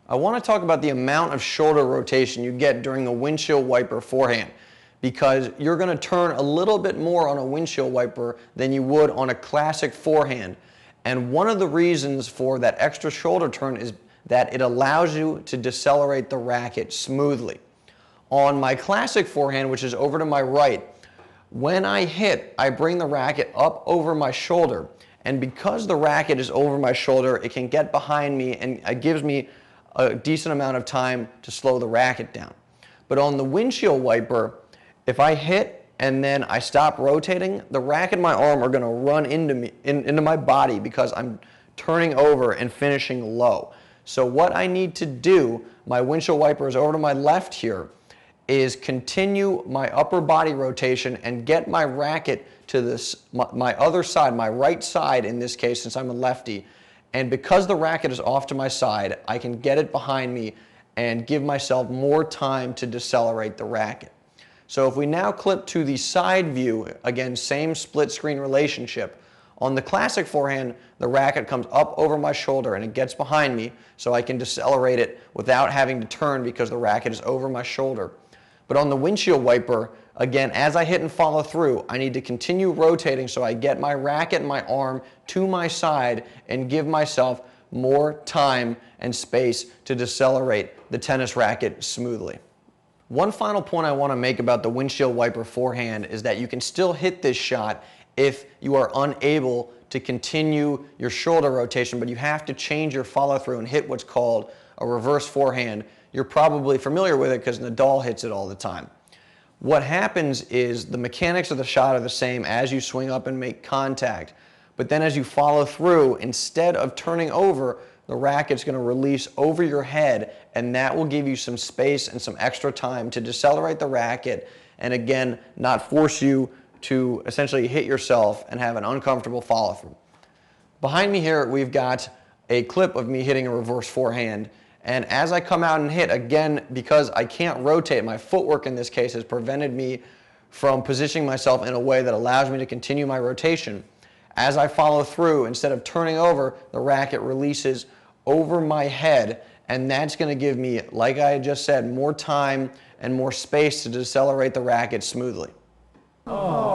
I want to talk about the amount of shoulder rotation you get during a windshield wiper forehand, because you're going to turn a little bit more on a windshield wiper than you would on a classic forehand. And one of the reasons for that extra shoulder turn is that it allows you to decelerate the racket smoothly. On my classic forehand, which is over to my right, when I hit, I bring the racket up over my shoulder. And because the racket is over my shoulder, it can get behind me and it gives me a decent amount of time to slow the racket down. But on the windshield wiper, if I hit and then I stop rotating, the racket and my arm are going to run into my body because I'm turning over and finishing low. So what I need to do, my windshield wiper is over to my left here, is continue my upper body rotation and get my racket to my other side, my right side in this case, since I'm a lefty. And because the racket is off to my side, I can get it behind me and give myself more time to decelerate the racket. So if we now clip to the side view, again, same split screen relationship. On the classic forehand, the racket comes up over my shoulder and it gets behind me, so I can decelerate it without having to turn because the racket is over my shoulder. But on the windshield wiper, again, as I hit and follow through, I need to continue rotating so I get my racket and my arm to my side and give myself more time and space to decelerate the tennis racket smoothly. One final point I want to make about the windshield wiper forehand is that you can still hit this shot if you are unable to continue your shoulder rotation, but you have to change your follow through and hit what's called a reverse forehand. You're probably familiar with it because Nadal hits it all the time. What happens is the mechanics of the shot are the same as you swing up and make contact, but then as you follow through, instead of turning over, the racket's going to release over your head, and that will give you some space and some extra time to decelerate the racket and again not force you to essentially hit yourself and have an uncomfortable follow through. Behind me here we've got a clip of me hitting a reverse forehand. And as I come out and hit, again, because I can't rotate, my footwork in this case has prevented me from positioning myself in a way that allows me to continue my rotation. As I follow through, instead of turning over, the racket releases over my head, and that's going to give me, like I just said, more time and more space to decelerate the racket smoothly. Oh.